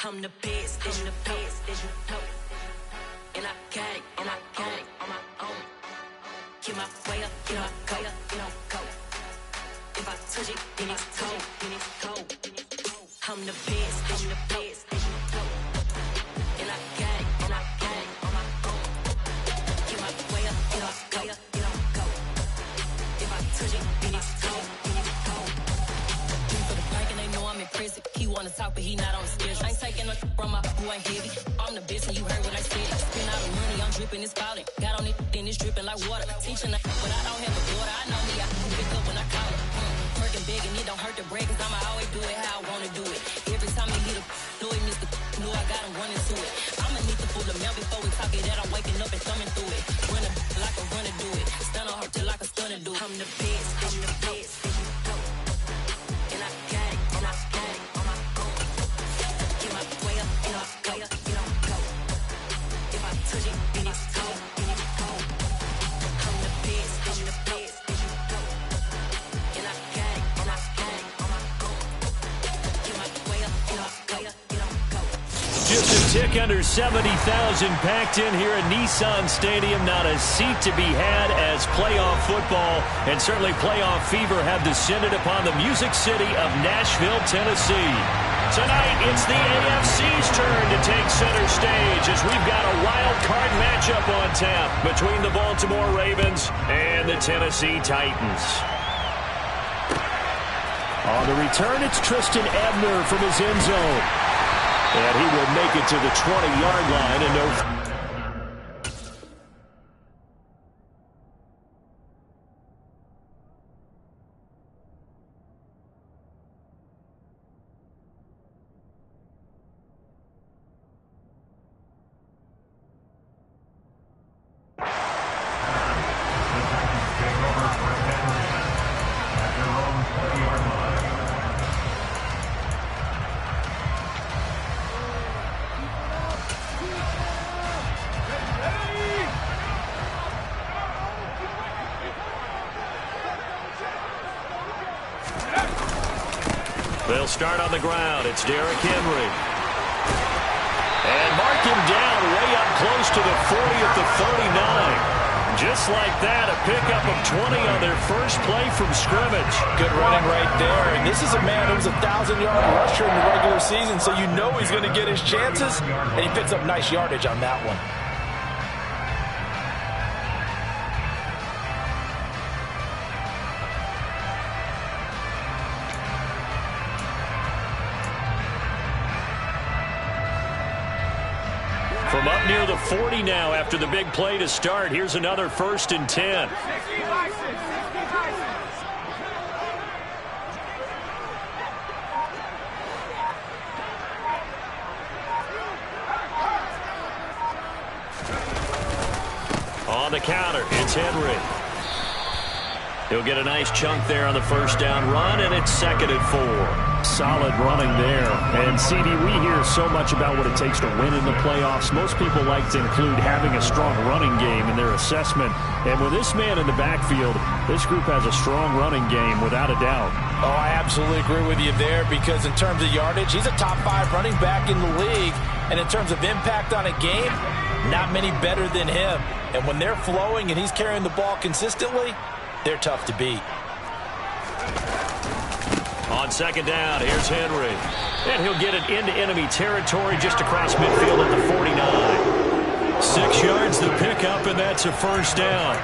I'm the best, and you know. And I got it, on my own. Get my way up, get my go. If I touch it, then it's cold. I'm the best, and you know. And I got it, on my own. Get my way up, get my go. If I touch it, then it's cold. For the bank and they know I'm impressive. He wanna talk, but he not on the schedule. I ain't taking no from my boy heavy. I'm the best, and you heard what I said. Spend all the money, I'm dripping, it's falling. Got on it, then it's dripping like water. Teaching that, but I don't have a daughter. I know me, I can pick up when I call her. Working big, and it don't hurt to break, cause I'ma always do it how I wanna do it. Every time he hit a know he missed the know I got him running to it. I'ma need to pull the mail before we talk it that I'm waking up and thumbing through it. Running like a runner do it. Stun on her till like a stunner do. I'm the best, and I got it, on my own. Get my way up, go. If I touch it, then it's cold. I'm the best, and I got it, on my own. Get my way up, go. Just a tick under 70,000 packed in here at Nissan Stadium. Not a seat to be had as playoff football and certainly playoff fever have descended upon the Music City of Nashville, Tennessee. Tonight, it's the AFC's turn to take center stage as we've got a wild card matchup on tap between the Baltimore Ravens and the Tennessee Titans. On the return, it's Tristan Ebner from his end zone. And he will make it to the 20-yard line and no. They'll start on the ground. It's Derrick Henry. And mark him down way up close to the 40 at the 39. Just like that, a pickup of 20 on their first play from scrimmage. Good running right there. And this is a man who was a 1,000-yard rusher in the regular season, so you know he's going to get his chances, and he picks up nice yardage on that one. From up near the 40 now after the big play to start. Here's another 1st and 10. On the counter, it's Henry. He'll get a nice chunk there on the first down run, and it's 2nd and 4. Solid running there. And, CD, we hear so much about what it takes to win in the playoffs. Most people like to include having a strong running game in their assessment. And with this man in the backfield, this group has a strong running game without a doubt. Oh, I absolutely agree with you there because in terms of yardage, he's a top 5 running back in the league. And in terms of impact on a game, not many better than him. And when they're flowing and he's carrying the ball consistently, they're tough to beat. On 2nd down, here's Henry. And he'll get it into enemy territory just across midfield at the 49. 6 yards the pickup, and that's a 1st down.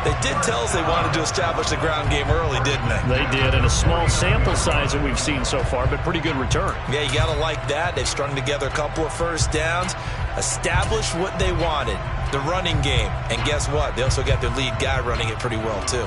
They did tell us they wanted to establish the ground game early, didn't they? They did, and a small sample size that we've seen so far, but pretty good return. Yeah, you got to like that. They've strung together a couple of 1st downs, established what they wanted, the running game. And guess what? They also got their lead guy running it pretty well, too.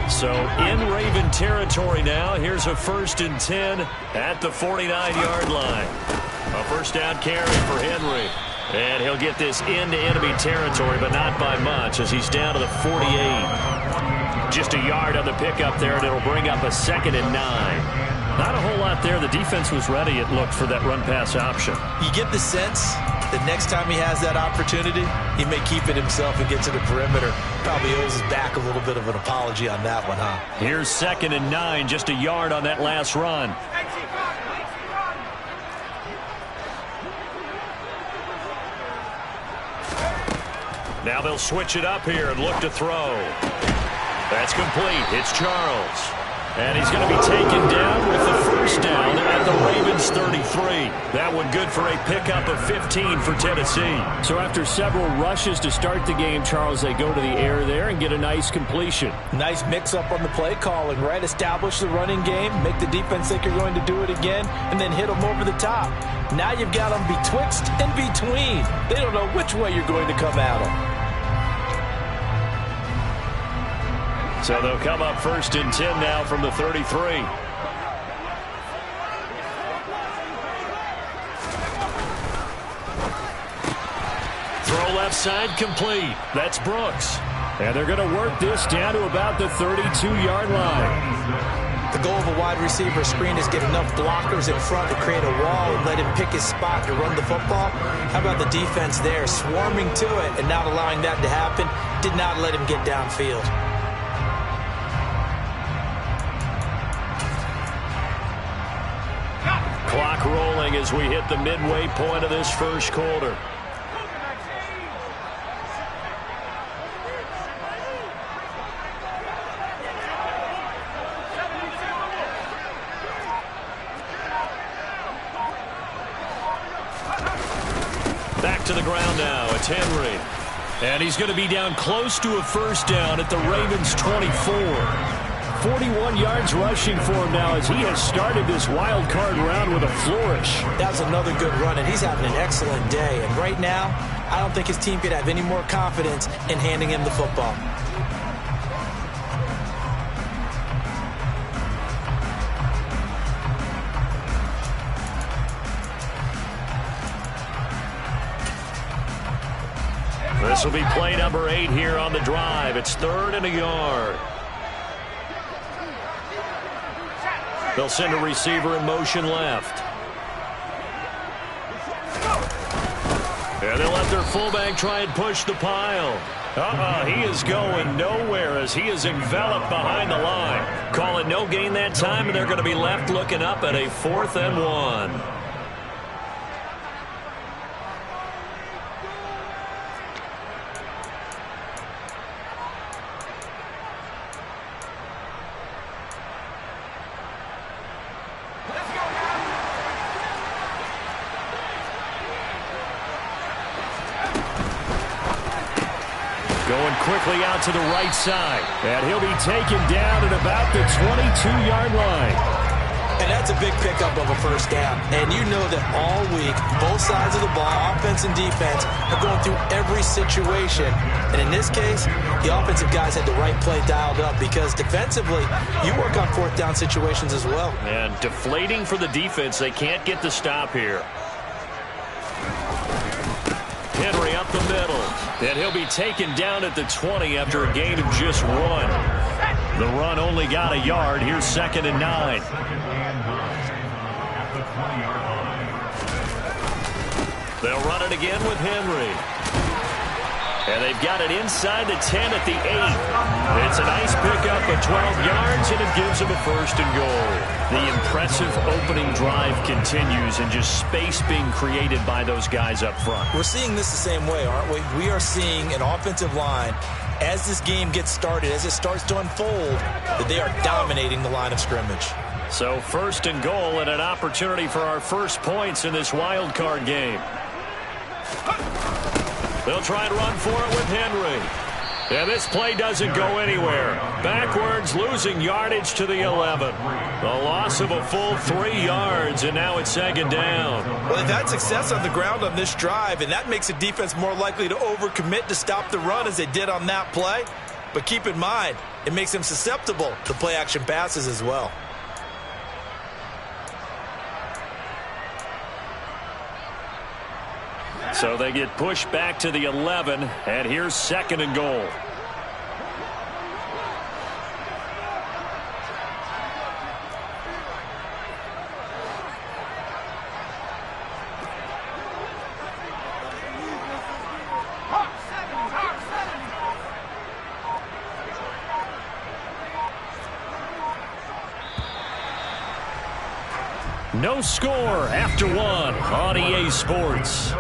So in Raven territory now. Here's a 1st and 10 at the 49-yard line. A 1st down carry for Henry. And he'll get this into enemy territory, but not by much as he's down to the 48. Just a yard on the pickup there, and it'll bring up a 2nd and 9. Not a whole lot there. The defense was ready, it looked, for that run-pass option. You get the sense that next time he has that opportunity, he may keep it himself and get to the perimeter. Probably owes his back a little bit of an apology on that one, huh? Here's 2nd and 9, just a yard on that last run. Now they'll switch it up here and look to throw. That's complete. It's Charles. And he's going to be taken down with the first down at the Ravens 33. That one good for a pickup of 15 for Tennessee. So after several rushes to start the game, Charles, they go to the air there and get a nice completion. Nice mix-up on the play calling, right? Establish the running game, make the defense think you're going to do it again, and then hit them over the top. Now you've got them betwixt and between. They don't know which way you're going to come at them. So they'll come up 1st and 10 now from the 33. Throw left side complete. That's Brooks. And they're going to work this down to about the 32-yard line. The goal of a wide receiver screen is get enough blockers in front to create a wall and let him pick his spot to run the football. How about the defense there, swarming to it and not allowing that to happen? Did not let him get downfield. Clock rolling as we hit the midway point of this first quarter. Back to the ground now. It's Henry. And he's going to be down close to a first down at the Ravens 24. 41 yards rushing for him now as he has started this wild card round with a flourish. That was another good run, and he's having an excellent day. And right now, I don't think his team could have any more confidence in handing him the football. This will be play number 8 here on the drive. It's 3rd and a yard. They'll send a receiver in motion left. And they'll let their fullback try and push the pile. He is going nowhere as he is enveloped behind the line. Call it no gain that time, and they're going to be left looking up at a 4th and 1. Going quickly out to the right side. And he'll be taken down at about the 22-yard line. And that's a big pickup of a first down. And you know that all week, both sides of the ball, offense and defense, are going through every situation. And in this case, the offensive guys had the right play dialed up because defensively, you work on 4th down situations as well. And deflating for the defense. They can't get the stop here. Henry up the middle. And he'll be taken down at the 20 after a gain of just 1. The run only got a yard. Here's 2nd and 9. They'll run it again with Henry. And they've got it inside the 10 at the 8. It's a nice pickup of 12 yards, and it gives them a 1st and goal. The impressive opening drive continues, and just space being created by those guys up front. We're seeing this the same way, aren't we? We are seeing an offensive line, as this game gets started, as it starts to unfold, that they are dominating the line of scrimmage. So 1st and goal, and an opportunity for our first points in this wild card game. They'll try and run for it with Henry. And this play doesn't go anywhere. Backwards, losing yardage to the 11. A loss of a full 3 yards, and now it's 2nd down. Well, they've had success on the ground on this drive, and that makes the defense more likely to overcommit to stop the run as they did on that play. But keep in mind, it makes them susceptible to play-action passes as well. So they get pushed back to the 11, and here's 2nd and goal. No score after 1 on EA Sports.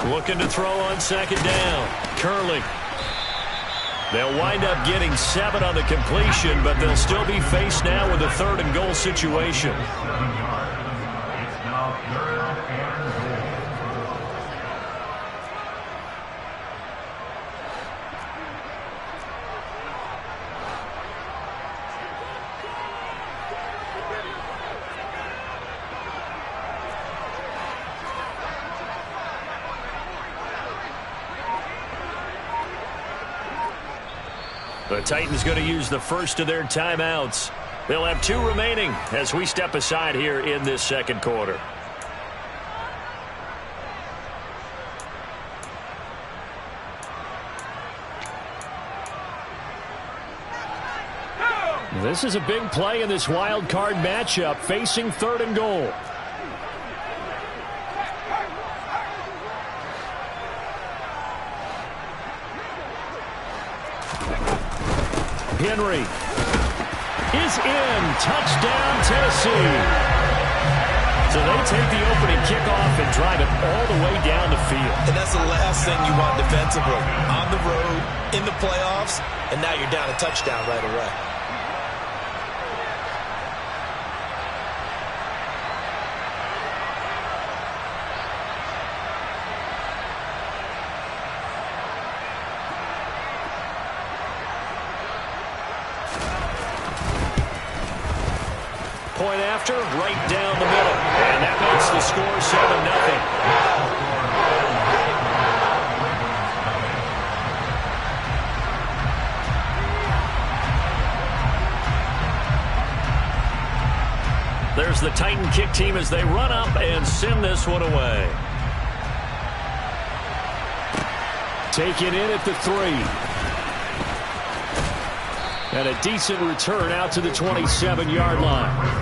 Looking to throw on second down. Curling. They'll wind up getting 7 on the completion, but they'll still be faced now with a 3rd and goal situation. The Titans going to use the first of their timeouts. They'll have 2 remaining as we step aside here in this second quarter. This is a big play in this wild card matchup, facing 3rd and goal. Henry is in. Touchdown, Tennessee. So they take the opening kickoff and drive it all the way down the field. And that's the last thing you want defensively. On the road, in the playoffs, and now you're down a touchdown right away. Point after, right down the middle. And that makes the score 7-0. There's the Titan kick team as they run up and send this one away. Take it in at the 3. And a decent return out to the 27-yard line.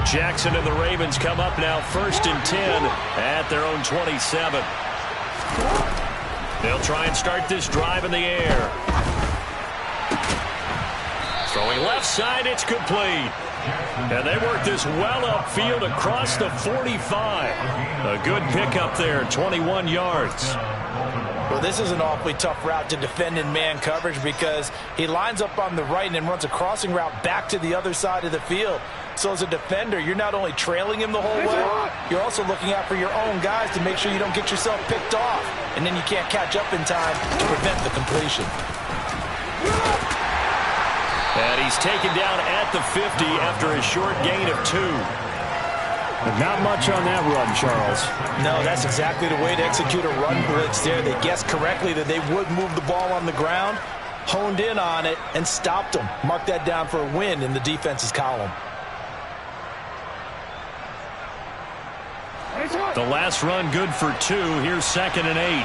Jackson and the Ravens come up now 1st and 10 at their own 27. They'll try and start this drive in the air. Throwing left side, it's complete. And they work this well upfield across the 45. A good pickup there, 21 yards. Well, this is an awfully tough route to defend in man coverage because he lines up on the right and then runs a crossing route back to the other side of the field. So as a defender, you're not only trailing him the whole way, you're also looking out for your own guys to make sure you don't get yourself picked off. And then you can't catch up in time to prevent the completion. And he's taken down at the 50 after a short gain of 2. But not much on that run, Charles. No, that's exactly the way to execute a run blitz there. They guessed correctly that they would move the ball on the ground, honed in on it, and stopped them. Mark that down for a win in the defense's column. The last run good for 2. Here's 2nd and 8.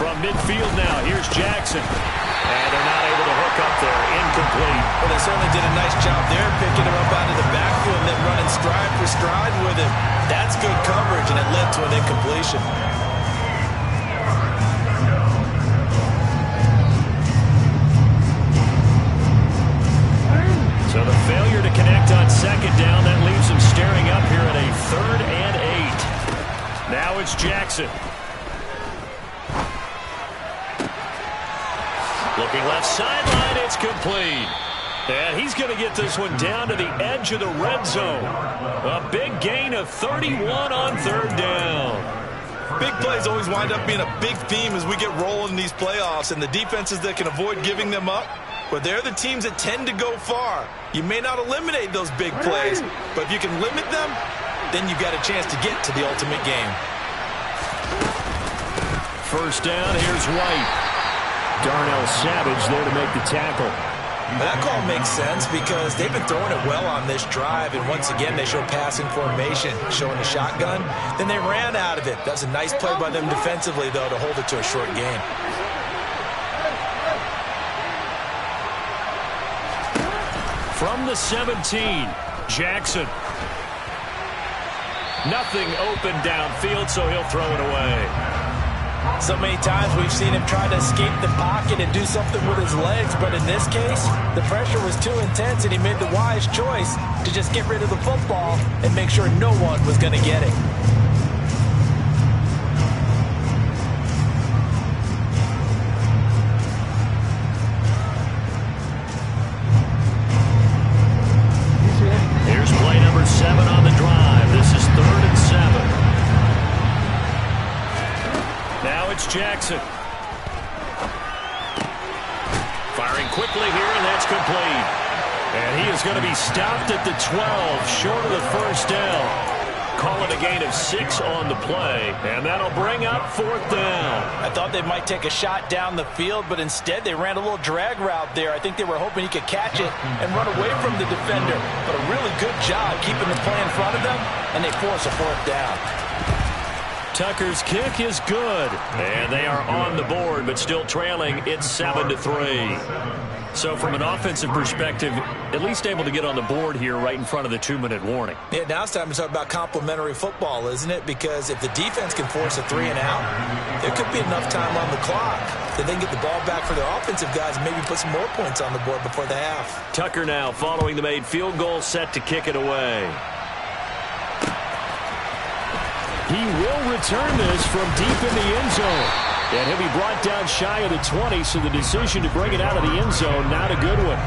From midfield now, here's Jackson. And they're not able to hook up there. Incomplete. Well, they certainly did a nice job there, picking him up out of the backfield and then running stride for stride with him. That's good coverage, and it led to an incompletion. So the failure to connect on 2nd down, that leaves them staring up here at a 3rd and 8. Now it's Jackson. Looking left sideline, it's complete. And he's going to get this one down to the edge of the red zone. A big gain of 31 on 3rd down. Big plays always wind up being a big theme as we get rolling in these playoffs, and the defenses that can avoid giving them up, but they're the teams that tend to go far. You may not eliminate those big plays, but if you can limit them, then you've got a chance to get to the ultimate game. 1st down, here's White. Darnell Savage there to make the tackle. That call makes sense because they've been throwing it well on this drive, and once again they show passing formation, showing the shotgun. Then they ran out of it. That's a nice play by them defensively, though, to hold it to a short gain. From the 17, Jackson. Nothing open downfield, so he'll throw it away. So many times we've seen him try to escape the pocket and do something with his legs, but in this case, the pressure was too intense and he made the wise choice to just get rid of the football and make sure no one was going to get it. Here's play number 7 on the drive. This is 3rd and 7. Now it's Jackson. Firing quickly here, and that's complete. And he is going to be stopped at the 12, short of the first down. Call it a gain of 6 on the play, and that'll bring up 4th down. I thought they might take a shot down the field, but instead they ran a little drag route there. I think they were hoping he could catch it and run away from the defender. But a really good job keeping the play in front of them, and they force a 4th down. Tucker's kick is good, and they are on the board, but still trailing. It's 7-3. So from an offensive perspective, at least able to get on the board here right in front of the 2-minute warning. Yeah, now it's time to talk about complementary football, isn't it? Because if the defense can force a 3 and out, there could be enough time on the clock that they can get the ball back for their offensive guys and maybe put some more points on the board before the half. Tucker now following the made field goal, set to kick it away. He will return this from deep in the end zone. And he'll be brought down shy of the 20, so the decision to bring it out of the end zone, not a good one.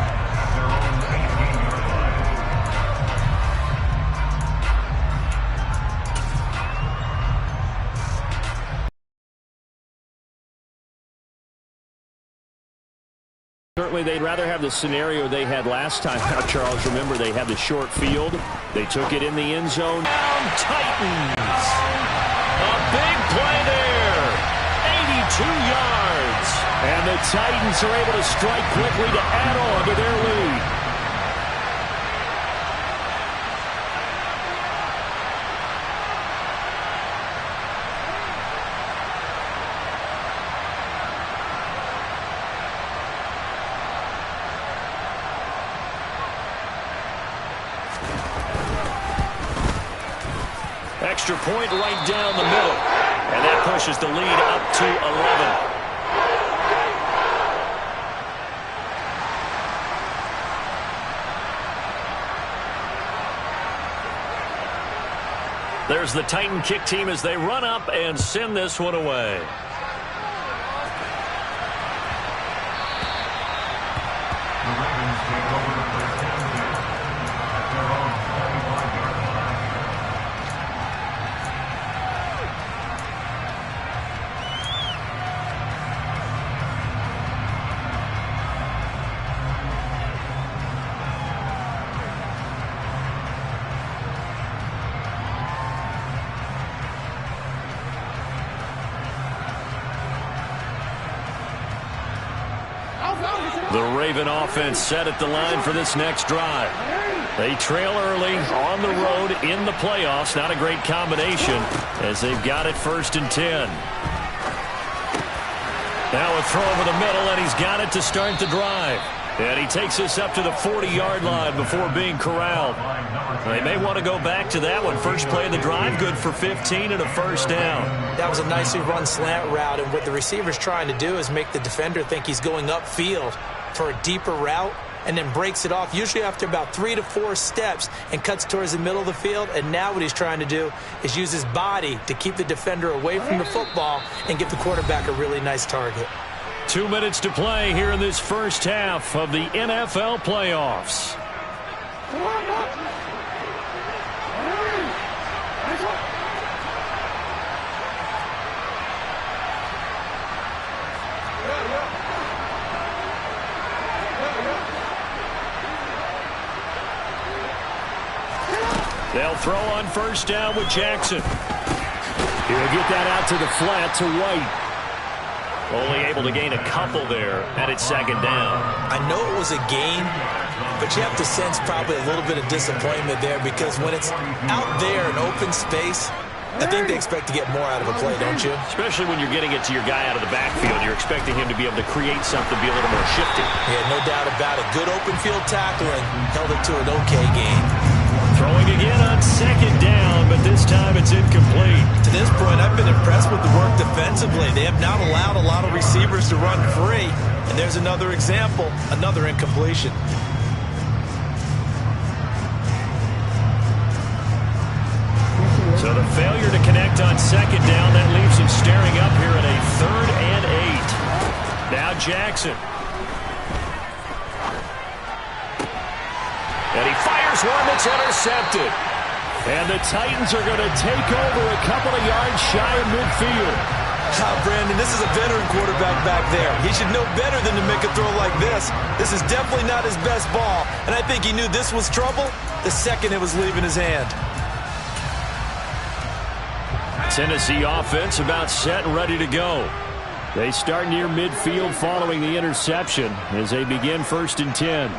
Certainly they'd rather have the scenario they had last time. Now, Charles, remember they had the short field. They took it in the end zone. Down Titans. A big play there. 82 yards. And the Titans are able to strike quickly to add on to their lead. Extra point right down the middle. And that pushes the lead up to 11. There's the Titan kick team as they run up and send this one away. The Raven offense set at the line for this next drive. They trail early on the road in the playoffs. Not a great combination as they've got it 1st and 10. Now a throw over the middle, and he's got it to start the drive. And he takes this up to the 40-yard line before being corralled. They may want to go back to that one. First play of the drive, good for 15 and a 1st down. That was a nicely run slant route, and what the receiver's trying to do is make the defender think he's going upfield for a deeper route, and then breaks it off, usually after about 3 to 4 steps, and cuts towards the middle of the field. And now what he's trying to do is use his body to keep the defender away from the football and give the quarterback a really nice target. 2 minutes to play here in this first half of the NFL playoffs. They'll throw on 1st down with Jackson. He'll get that out to the flat to White. Only able to gain a couple there, and it's 2nd down. I know it was a gain, but you have to sense probably a little bit of disappointment there, because when it's out there in open space, I think they expect to get more out of a play, don't you? Especially when you're getting it to your guy out of the backfield. You're expecting him to be able to create something, be a little more shifty. Yeah, no doubt about it. Good open field tackling held it to an okay game. Throwing again on second down, but this time it's incomplete. To this point, I've been impressed with the work defensively. They have not allowed a lot of receivers to run free. And there's another example, another incompletion. So the failure to connect on second down, that leaves him staring up here at a 3rd and 8. Now Jackson. And he fires one that's intercepted. And the Titans are going to take over a couple of yards shy of midfield. Brandon, this is a veteran quarterback back there. He should know better than to make a throw like this. This is definitely not his best ball. And I think he knew this was trouble the second it was leaving his hand. Tennessee offense about set and ready to go. They start near midfield following the interception as they begin 1st and 10.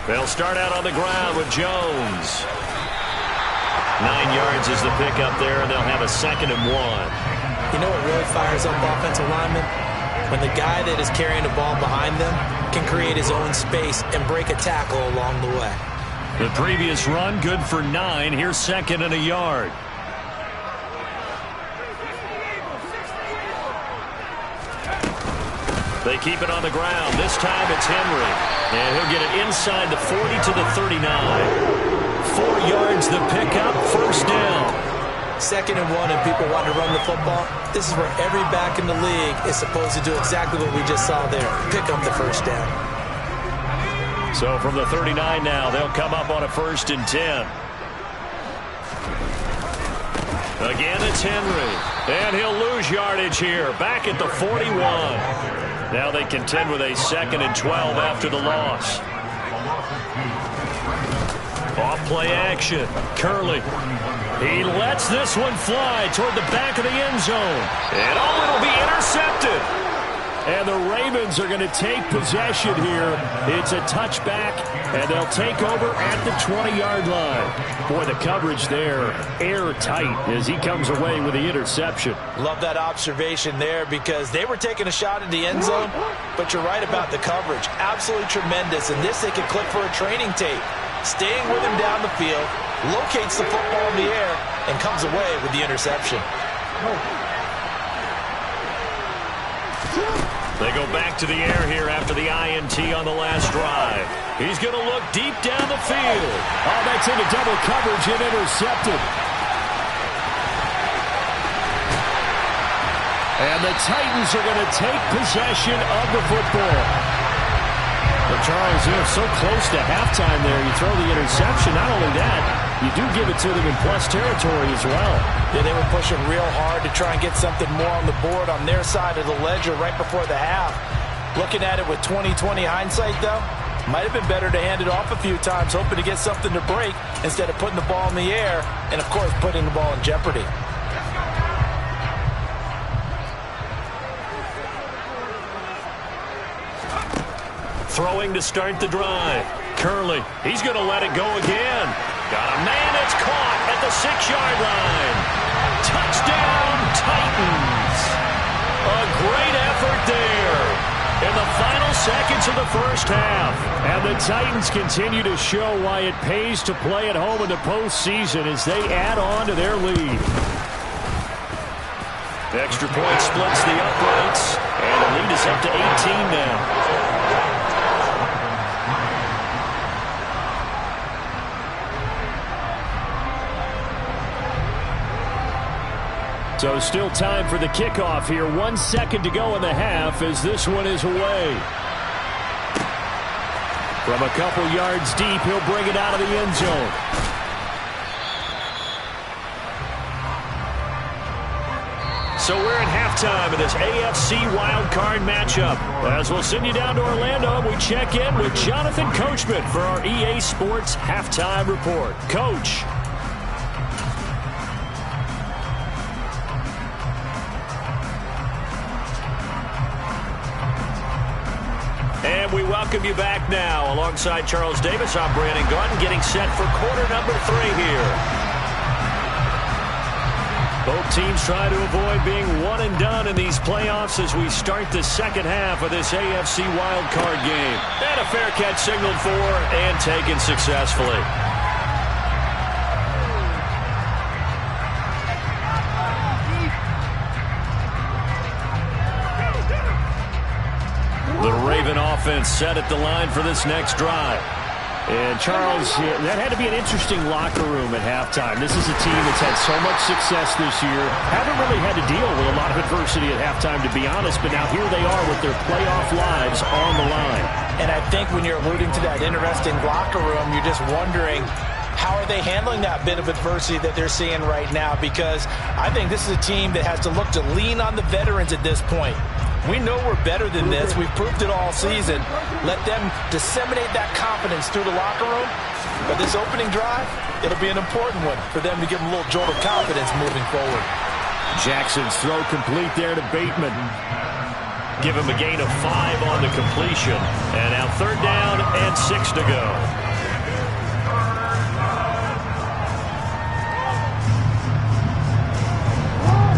They'll start out on the ground with Jones. 9 yards is the pickup there, and they'll have a 2nd and 1. You know what really fires up offensive linemen? When the guy that is carrying the ball behind them can create his own space and break a tackle along the way. The previous run, good for 9. Here's 2nd and a yard. They keep it on the ground. This time it's Henry. And he'll get it inside the 40 to the 39. 4 yards the pickup, 1st down. 2nd and 1 and people want to run the football. This is where every back in the league is supposed to do exactly what we just saw there. Pick up the 1st down. So from the 39 now, they'll come up on a 1st and 10. Again, it's Henry. And he'll lose yardage here. Back at the 41. Now they contend with a 2nd and 12 after the loss. Off play action. Curley. He lets this one fly toward the back of the end zone. And it'll be intercepted. And the Ravens are going to take possession here. It's a touchback, and they'll take over at the 20-yard line. Boy, the coverage there, airtight as he comes away with the interception. Love that observation there because they were taking a shot at the end zone, but you're right about the coverage. Absolutely tremendous, and this they could clip for a training tape. Staying with him down the field, locates the football in the air, and comes away with the interception. They go back to the air here after the INT on the last drive. He's going to look deep down the field. Oh, that's into double coverage and intercepted. And the Titans are going to take possession of the football. But Charles, so close to halftime there. You throw the interception. Not only that, you do give it to them in plus territory as well. Yeah, they were pushing real hard to try and get something more on the board on their side of the ledger right before the half. Looking at it with 20/20 hindsight, though, might have been better to hand it off a few times, hoping to get something to break instead of putting the ball in the air and, of course, putting the ball in jeopardy. Throwing to start the drive. Curley, he's going to let it go again. Got a man that's caught at the 6-yard line. Touchdown, Titans. A great effort there in the final seconds of the first half. And the Titans continue to show why it pays to play at home in the postseason as they add on to their lead. The extra point splits the uprights, and the lead is up to 18 now. So still time for the kickoff here. 1 second to go in the half as this one is away. From a couple yards deep, he'll bring it out of the end zone. So we're at halftime of this AFC wildcard matchup. As we'll send you down to Orlando, we check in with Jonathan Coachman for our EA Sports Halftime Report. Coach. And we welcome you back now. Alongside Charles Davis, I'm Brandon Gunn, getting set for quarter number 3 here. Both teams try to avoid being one and done in these playoffs as we start the second half of this AFC wildcard game. And a fair catch signaled for and taken successfully. The Raven offense set at the line for this next drive. And, Charles, that had to be an interesting locker room at halftime. This is a team that's had so much success this year. Haven't really had to deal with a lot of adversity at halftime, to be honest. But now here they are with their playoff lives on the line. And I think when you're alluding to that interesting locker room, you're just wondering, how are they handling that bit of adversity that they're seeing right now? Because I think this is a team that has to look to lean on the veterans at this point. We know we're better than this. We've proved it all season. Let them disseminate that confidence through the locker room. But this opening drive, it'll be an important one for them to give them a little jolt of confidence moving forward. Jackson's throw complete there to Bateman. Give him a gain of 5 on the completion. And now 3rd down and 6 to go.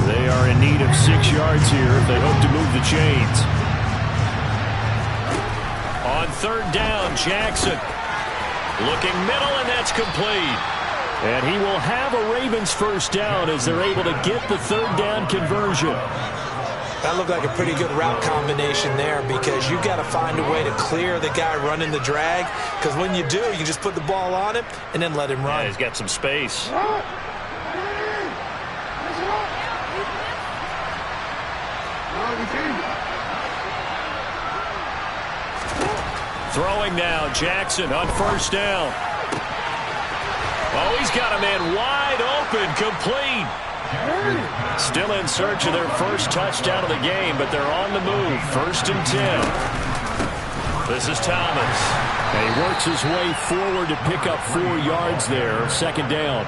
They are in need of 6 yards here if they hope to move the chains. On 3rd down, Jackson looking middle, and that's complete. And he will have a Ravens first down as they're able to get the 3rd down conversion. That looked like a pretty good route combination there, because you've got to find a way to clear the guy running the drag, because when you do, you just put the ball on him and then let him run. Yeah, he's got some space. Throwing now, Jackson on 1st down. Oh, he's got a man wide open, complete. Still in search of their first touchdown of the game, but they're on the move. 1st and 10. This is Thomas. And he works his way forward to pick up 4 yards there. 2nd down.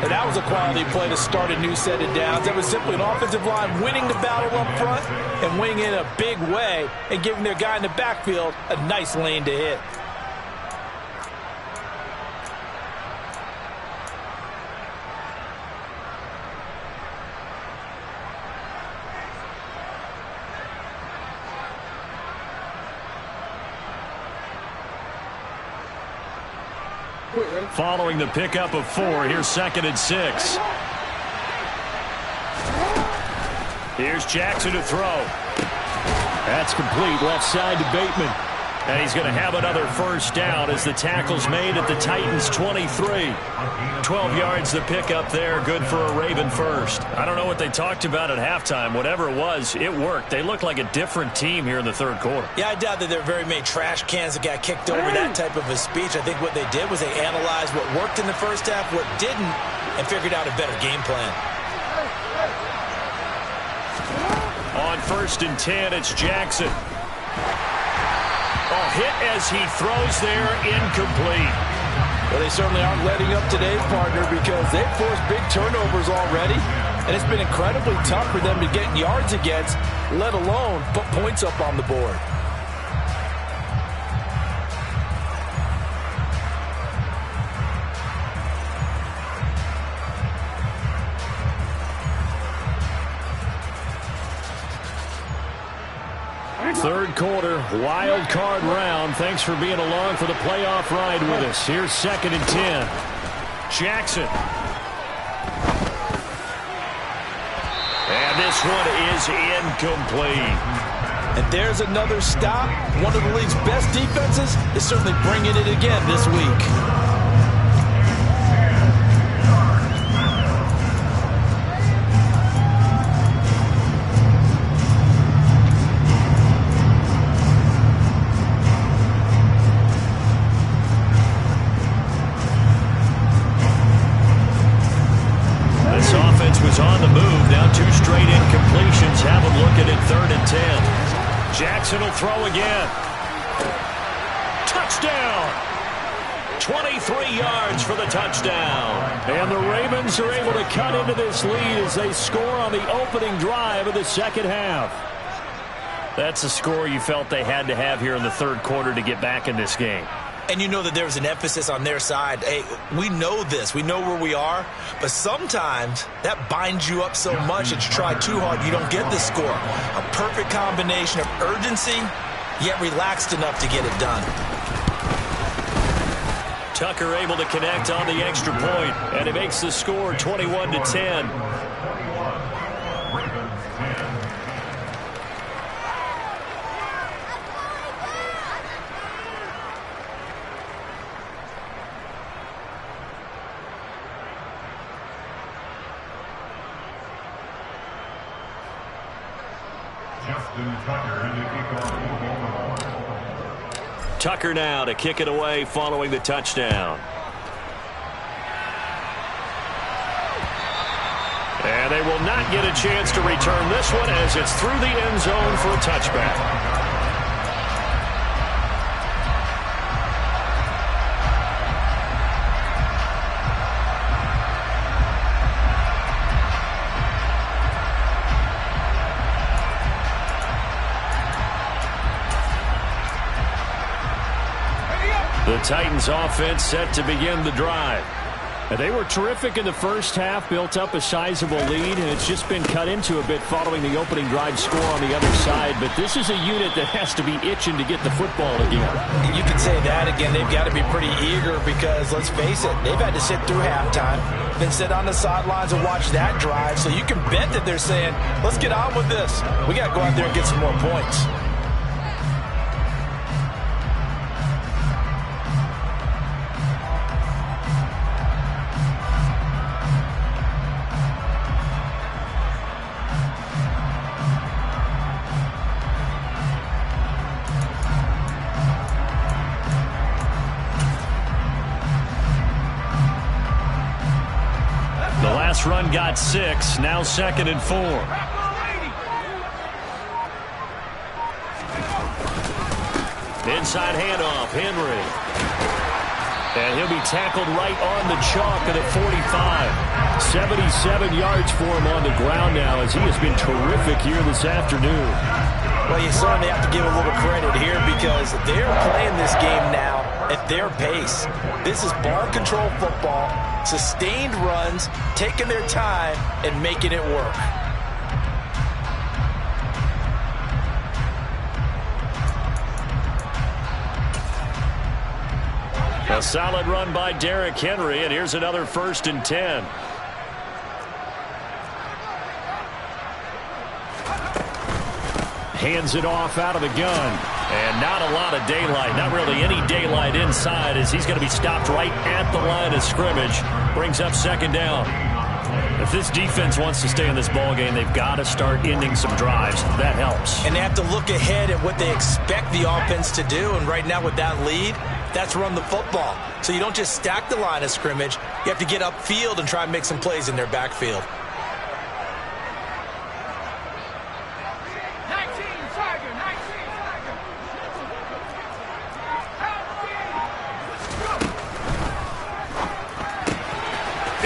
And that was a quality play to start a new set of downs. That was simply an offensive line winning the battle up front and winning in a big way and giving their guy in the backfield a nice lane to hit. Following the pickup of 4, here's 2nd and 6. Here's Jackson to throw. That's complete, left side to Bateman. And he's going to have another first down as the tackle's made at the Titans' 23. 12 yards the pickup there, good for a Raven first. I don't know what they talked about at halftime. Whatever it was, it worked. They looked like a different team here in the 3rd quarter. Yeah, I doubt that there were very many trash cans that got kicked over that type of a speech. I think what they did was they analyzed what worked in the first half, what didn't, and figured out a better game plan. On 1st and 10, it's Jackson. Oh, hit as he throws there, incomplete. Well, they certainly aren't letting up today's partner, because they've forced big turnovers already, and it's been incredibly tough for them to get yards against, let alone put points up on the board. Third quarter, wild card round. Thanks for being along for the playoff ride with us. Here's 2nd and 10. Jackson. And this one is incomplete. And there's another stop. One of the league's best defenses is certainly bringing it again this week. On the move, now 2 straight incompletions. Have them looking at 3rd and 10. Jackson will throw again. Touchdown! 23 yards for the touchdown. And the Ravens are able to cut into this lead as they score on the opening drive of the 2nd half. That's a score you felt they had to have here in the 3rd quarter to get back in this game. And you know that there's an emphasis on their side. Hey, we know this. We know where we are. But sometimes that binds you up so much that you try too hard, you don't get the score. A perfect combination of urgency, yet relaxed enough to get it done. Tucker able to connect on the extra point, and it makes the score 21-10. Tucker now to kick it away following the touchdown. And they will not get a chance to return this one as it's through the end zone for a touchback. The Titans offense set to begin the drive. And they were terrific in the first half, built up a sizable lead, and it's just been cut into a bit following the opening drive score on the other side. But this is a unit that has to be itching to get the football again. You can say that again. They've got to be pretty eager because, let's face it, they've had to sit through halftime, then sit on the sidelines and watch that drive. So you can bet that they're saying, let's get on with this. We got to go out there and get some more points. Run got 6, now 2nd and 4. Inside handoff, Henry. And he'll be tackled right on the chalk at the 45. 77 yards for him on the ground now as he has been terrific here this afternoon. Well, you certainly have to give a little credit here because they're playing this game now at their pace. This is ball control football, sustained runs, taking their time and making it work. A solid run by Derrick Henry, and here's another 1st and 10. Hands it off out of the gun. And not a lot of daylight, not really any daylight inside as he's going to be stopped right at the line of scrimmage. Brings up 2nd down. If this defense wants to stay in this ballgame, they've got to start ending some drives. That helps. And they have to look ahead at what they expect the offense to do. And right now with that lead, that's run the football. So you don't just stack the line of scrimmage. You have to get upfield and try and make some plays in their backfield.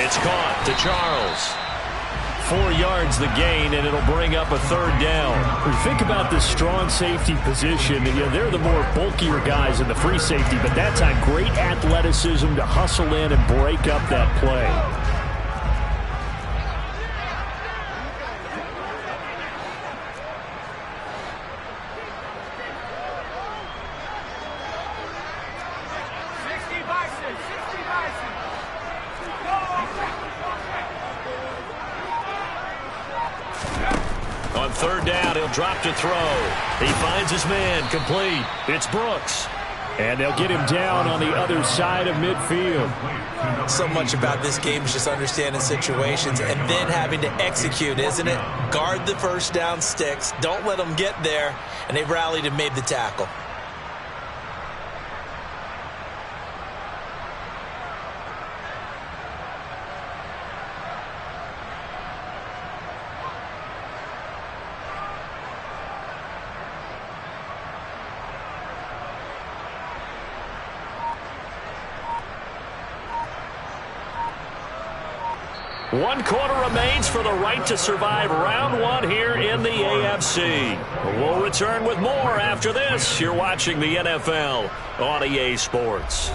It's caught to Charles. 4 yards the gain, and it'll bring up a 3rd down. When you think about this strong safety position, they're the more bulkier guys in the free safety, but that time great athleticism to hustle in and break up that play. On 3rd down, he'll drop to throw. He finds his man, complete. It's Brooks. And they'll get him down on the other side of midfield. So much about this game is just understanding situations and then having to execute, isn't it? Guard the 1st down sticks. Don't let them get there. And they rallied and made the tackle. 1 quarter remains for the right to survive round 1 here in the AFC. We'll return with more after this. You're watching the NFL on EA Sports.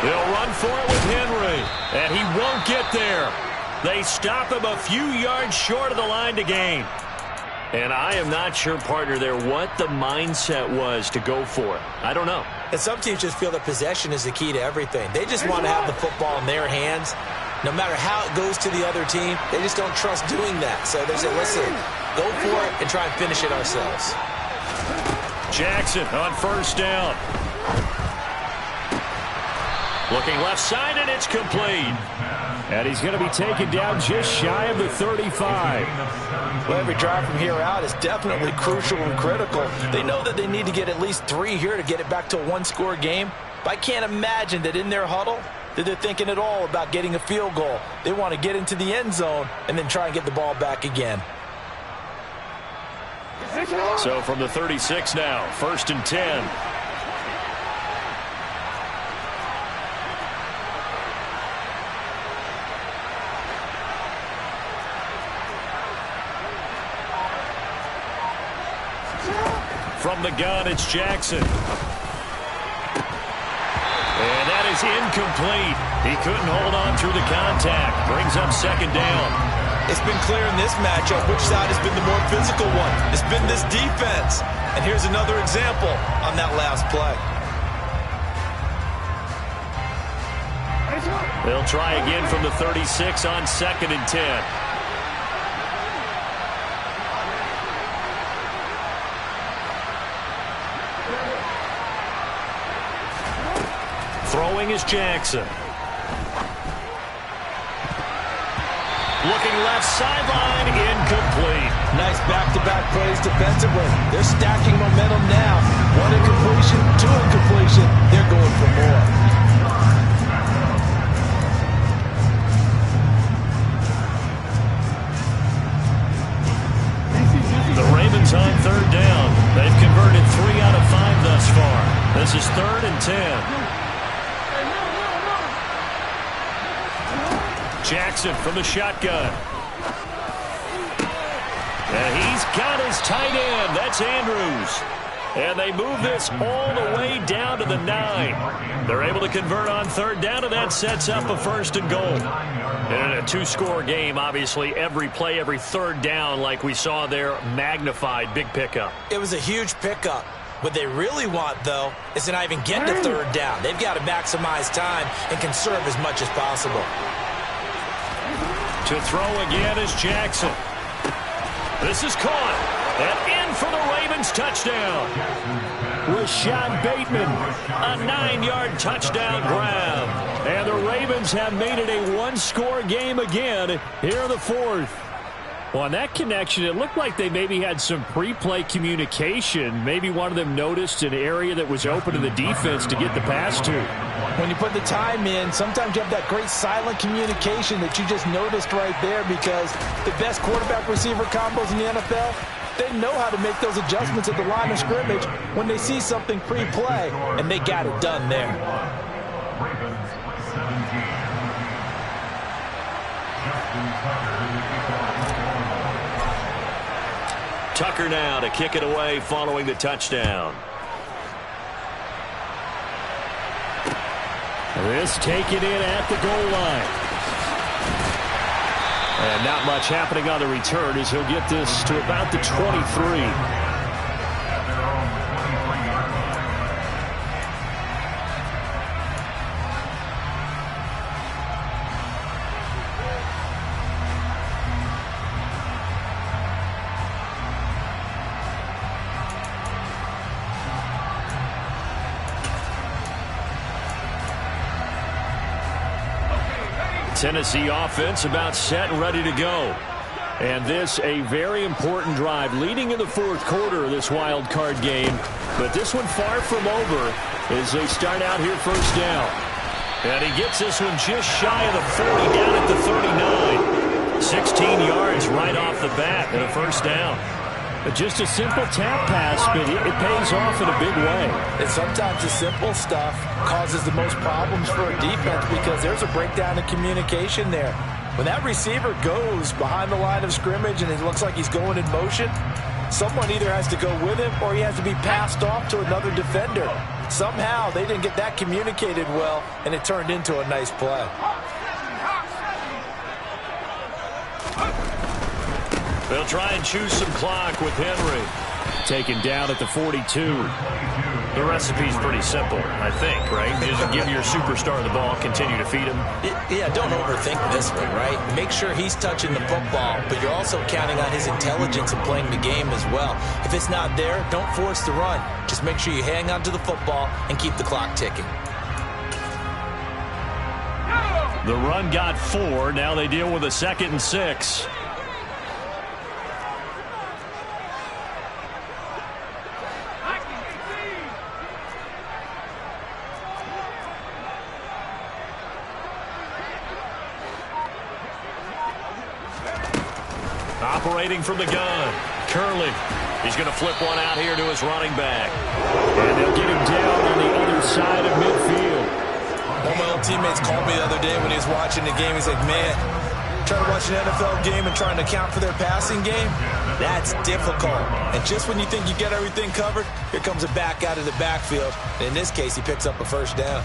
They'll run for it with Henry, and he won't get there. They stop him a few yards short of the line to gain. And I am not sure, partner, there what the mindset was to go for it. I don't know. And some teams just feel that possession is the key to everything. They just want to have the football in their hands. No matter how it goes to the other team, they just don't trust doing that. So they say, listen, go for it and try and finish it ourselves. Jackson on first down. Looking left side, and it's complete. And he's going to be taken down just shy of the 35. Well, every drive from here out is definitely crucial and critical. They know that they need to get at least 3 here to get it back to a one-score game. But I can't imagine that in their huddle that they're thinking at all about getting a field goal. They want to get into the end zone and then try and get the ball back again. So from the 36 now, 1st and 10. From the gun, it's Jackson. And that is incomplete. He couldn't hold on through the contact. Brings up 2nd down. It's been clear in this matchup which side has been the more physical one. It's been this defense. And here's another example on that last play. They'll try again from the 36 on 2nd and 10. Throwing is Jackson. Looking left sideline, incomplete. Nice back-to-back plays defensively. They're stacking momentum now. 1 incompletion, 2 incompletion. They're going for more. The Ravens on 3rd down. They've converted 3 out of 5 thus far. This is 3rd and 10. Jackson from the shotgun. And he's got his tight end. That's Andrews. And they move this all the way down to the 9. They're able to convert on 3rd down, and that sets up a 1st and goal. And in a 2-score game, obviously, every play, every 3rd down, like we saw there, magnified, big pickup. It was a huge pickup. What they really want, though, is to not even get to 3rd down. They've got to maximize time and conserve as much as possible. To throw again is Jackson. This is caught. And in for the Ravens touchdown. Rashad Bateman. A 9-yard touchdown grab. And the Ravens have made it a 1-score game again here in the 4th. Well, on that connection, it looked like they maybe had some pre-play communication. Maybe one of them noticed an area that was open to the defense to get the pass to. When you put the time in, sometimes you have that great silent communication that you just noticed right there, because the best quarterback-receiver combos in the NFL, they know how to make those adjustments at the line of scrimmage when they see something pre-play, and they got it done there. Tucker now to kick it away following the touchdown. This taken in at the goal line. And not much happening on the return as he'll get this to about the 23. Tennessee offense about set and ready to go. And this a very important drive leading in the fourth quarter of this wild card game. But this one far from over as they start out here first down. And he gets this one just shy of the 40 down at the 39. 16 yards right off the bat and a first down. Just a simple tap pass, but it pays off in a big way. And sometimes the simple stuff causes the most problems for a defense because there's a breakdown in communication there. When that receiver goes behind the line of scrimmage and it looks like he's going in motion, someone either has to go with him or he has to be passed off to another defender. Somehow they didn't get that communicated well, and it turned into a nice play. They'll try and choose some clock with Henry. Taken down at the 42. The recipe's pretty simple, I think, right? Just give your superstar the ball, continue to feed him. Yeah, don't overthink this one, right? Make sure he's touching the football, but you're also counting on his intelligence in playing the game as well. If it's not there, don't force the run. Just make sure you hang on to the football and keep the clock ticking. The run got 4. Now they deal with a 2nd and 6. Operating from the gun. Curley. He's going to flip one out here to his running back. And they'll get him down on the other side of midfield. One of my old teammates called me the other day when he was watching the game. He's like, man, trying to watch an NFL game and trying to account for their passing game, that's difficult. And just when you think you get everything covered, here comes a back out of the backfield. And in this case, he picks up a first down.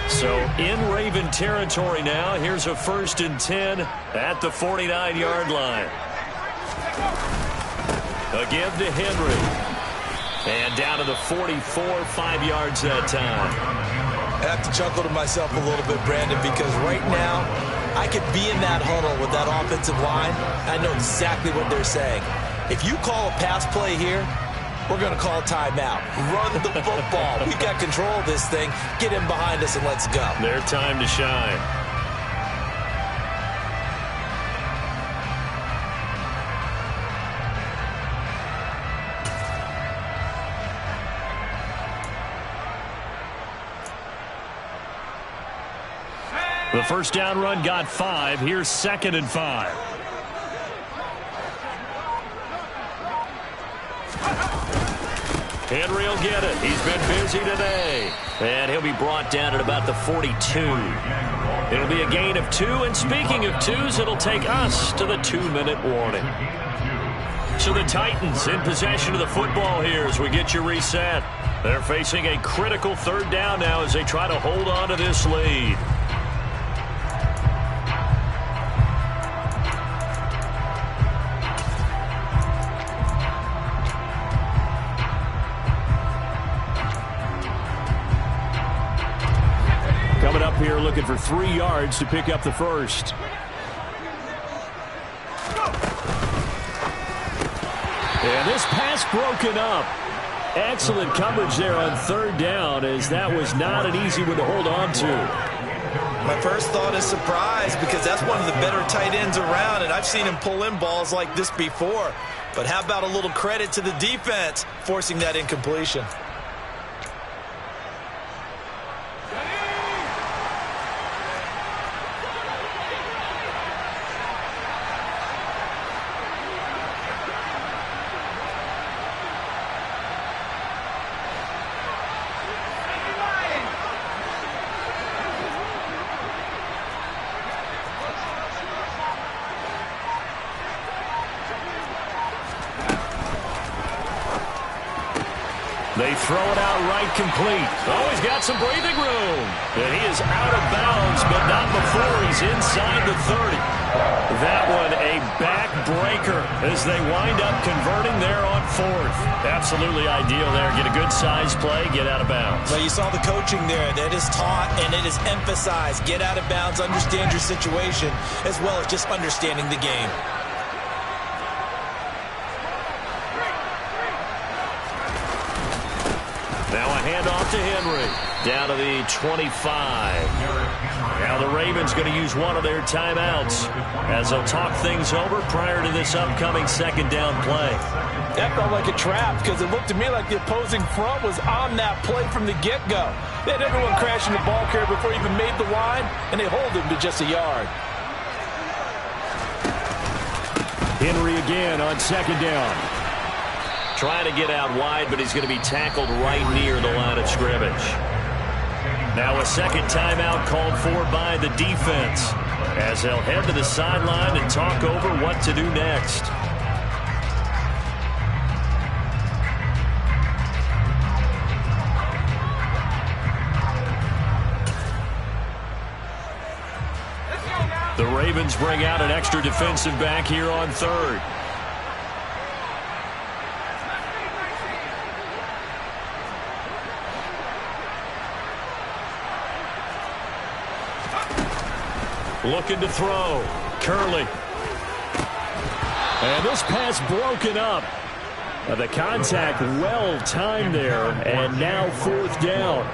So in Raven territory now. Here's a 1st and 10 at the 49-yard line. A give to Henry. And down to the 44, 5 yards that time. I have to chuckle to myself a little bit, Brandon, because right now I could be in that huddle with that offensive line. I know exactly what they're saying. If you call a pass play here, we're going to call timeout. Run the football. We've got control of this thing. Get in behind us and let's go. Their time to shine. The first down run got 5. Here's 2nd and 5. Henry will get it. He's been busy today. And he'll be brought down at about the 42. It'll be a gain of 2. And speaking of 2s, it'll take us to the 2-minute warning. So the Titans in possession of the football here as we get you reset. They're facing a critical 3rd down now as they try to hold on to this lead. Coming up here looking for 3 yards to pick up the first. And this pass broken up. Excellent coverage there on 3rd down as that was not an easy one to hold on to. My first thought is surprise because that's one of the better tight ends around, and I've seen him pull in balls like this before. But how about a little credit to the defense forcing that incompletion? They throw it out right complete. Oh, he's got some breathing room. And he is out of bounds, but not before he's inside the 30. That one a backbreaker as they wind up converting there on 4th. Absolutely ideal there. Get a good size play, get out of bounds. Well, you saw the coaching there. That is taught and it is emphasized. Get out of bounds, understand your situation, as well as just understanding the game. Now a handoff to Henry. Down to the 25. Now the Ravens going to use one of their timeouts as they'll talk things over prior to this upcoming second down play. That felt like a trap because it looked to me like the opposing front was on that play from the get-go. They had everyone crashing the ball carrier before he even made the line, and they hold him to just a yard. Henry again on second down. Trying to get out wide, but he's going to be tackled right near the line of scrimmage. Now a second timeout called for by the defense as they'll head to the sideline and talk over what to do next. The Ravens bring out an extra defensive back here on third. Looking to throw. Curley. And this pass broken up. The contact well timed there, and now fourth down.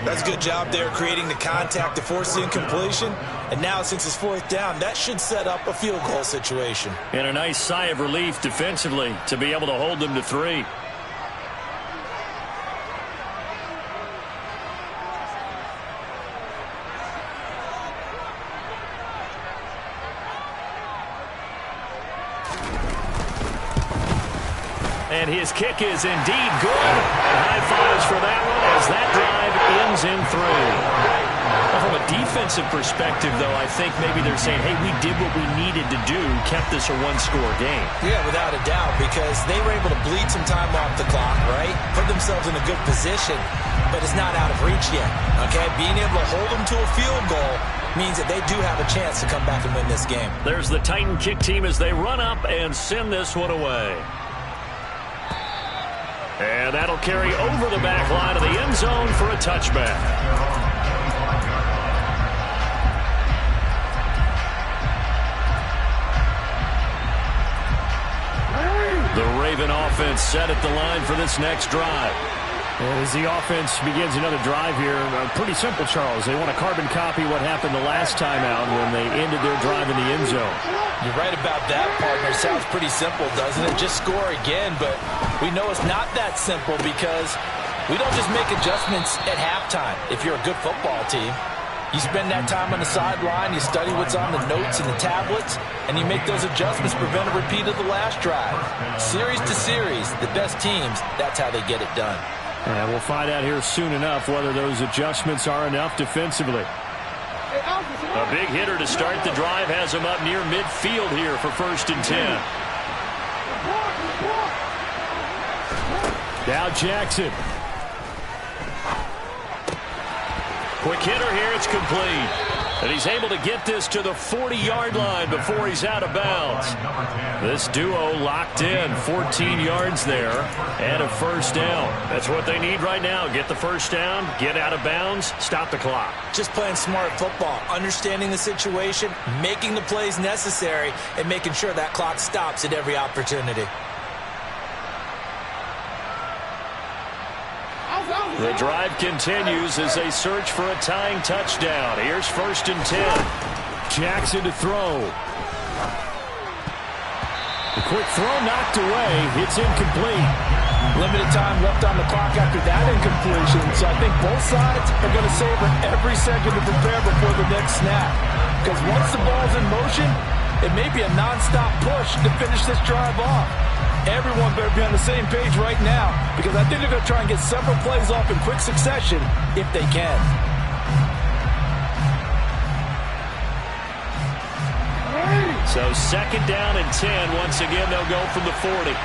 That's a good job there creating the contact to force the incompletion. And now since it's fourth down, that should set up a field goal situation. And a nice sigh of relief defensively to be able to hold them to 3. And his kick is indeed good. And high fives for that one as that drive ends in 3. Well, from a defensive perspective, though, I think maybe they're saying, hey, we did what we needed to do, kept this a one-score game. Yeah, without a doubt, because they were able to bleed some time off the clock, right? Put themselves in a good position, but it's not out of reach yet, okay? Being able to hold them to a field goal means that they do have a chance to come back and win this game. There's the Titan kick team as they run up and send this one away. And that'll carry over the back line of the end zone for a touchback. The Raven offense set at the line for this next drive. As the offense begins another drive here, pretty simple, Charles. They want to carbon copy what happened the last time out when they ended their drive in the end zone. You're right about that, partner. Sounds pretty simple, doesn't it? Just score again, but we know it's not that simple because we don't just make adjustments at halftime if you're a good football team. You spend that time on the sideline, you study what's on the notes and the tablets, and you make those adjustments to prevent a repeat of the last drive. Series to series, the best teams, that's how they get it done. And we'll find out here soon enough whether those adjustments are enough defensively. A big hitter to start the drive has him up near midfield here for 1st and 10. Now Jackson. Quick hitter here, it's complete. And he's able to get this to the 40-yard line before he's out of bounds. This duo locked in, 14 yards there, and a first down. That's what they need right now. Get the first down, get out of bounds, stop the clock. Just playing smart football, understanding the situation, making the plays necessary, and making sure that clock stops at every opportunity. The drive continues as they search for a tying touchdown. Here's 1st and 10. Jackson to throw. The quick throw knocked away. It's incomplete. Limited time left on the clock after that incompletion, so I think both sides are going to savor every second to prepare before the next snap. Because once the ball's in motion, it may be a nonstop push to finish this drive off. Everyone better be on the same page right now because I think they're going to try and get several plays off in quick succession if they can. So 2nd down and 10. Once again, they'll go from the 40.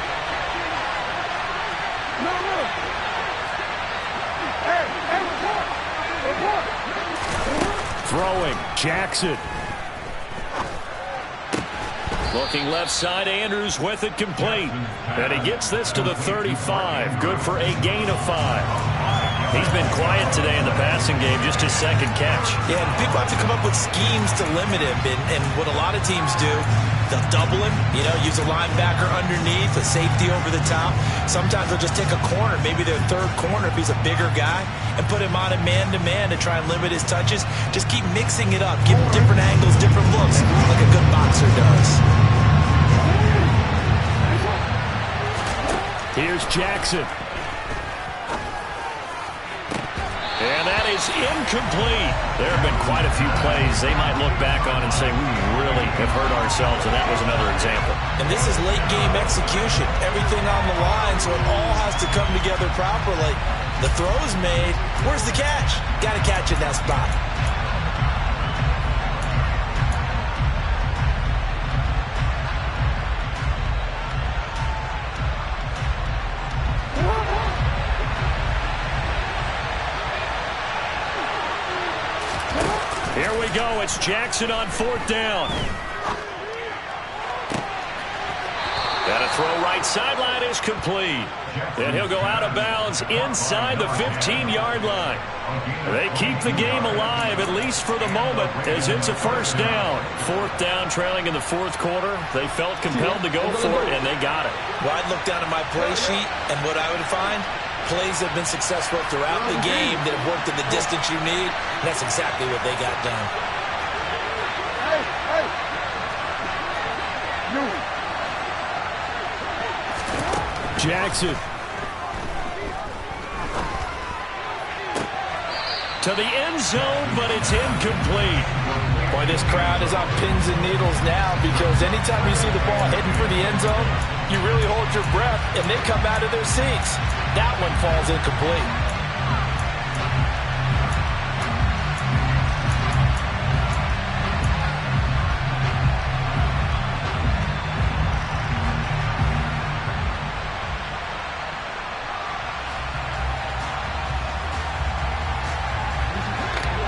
Throwing, Jackson. Looking left side, Andrews with it complete. And he gets this to the 35. Good for a gain of 5. He's been quiet today in the passing game, just his second catch. Yeah, and people have to come up with schemes to limit him, and what a lot of teams do, they'll double him, use a linebacker underneath, a safety over the top. Sometimes they'll just take a corner, maybe their third corner if he's a bigger guy, and put him on a man-to-man to try and limit his touches. Just keep mixing it up, give him different angles, different looks, like a good boxer does. Here's Jackson. And that is incomplete. There have been quite a few plays they might look back on and say, we really have hurt ourselves, and that was another example. And this is late-game execution. Everything on the line, so it all has to come together properly. The throw's made. Where's the catch? Got to catch in that spot. Here we go. It's Jackson on 4th down. And a throw right sideline is complete. And he'll go out of bounds inside the 15-yard line. They keep the game alive, at least for the moment, as it's a 1st down. 4th down, trailing in the 4th quarter. They felt compelled to go for it, and they got it. Well, I'd look down at my play sheet, and what I would find, plays have been successful throughout the game that have worked in the distance you need, and that's exactly what they got done. Jackson. To the end zone, but it's incomplete. Boy, this crowd is on pins and needles now, because anytime you see the ball heading for the end zone, you really hold your breath, and they come out of their seats. That one falls incomplete.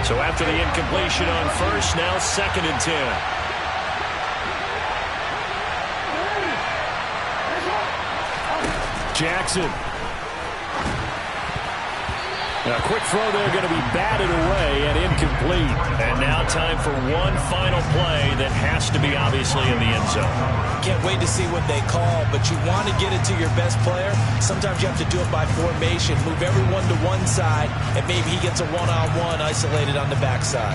So after the incompletion on 1st, now 2nd and 10. Jackson. A quick throw there, going to be batted away and incomplete. And now time for one final play that has to be obviously in the end zone. Can't wait to see what they call, but you want to get it to your best player. Sometimes you have to do it by formation. Move everyone to one side, and maybe he gets a one-on-one isolated on the backside.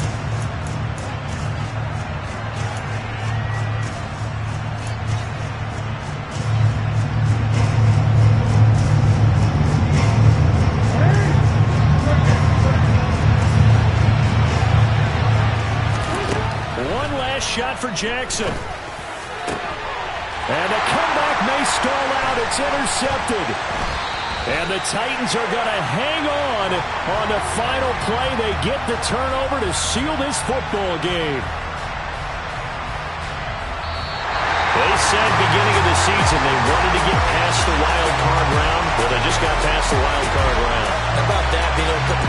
Shot for Jackson. And the comeback may stall out. It's intercepted. And the Titans are going to hang on the final play. They get the turnover to seal this football game. They said beginning of the season they wanted to get past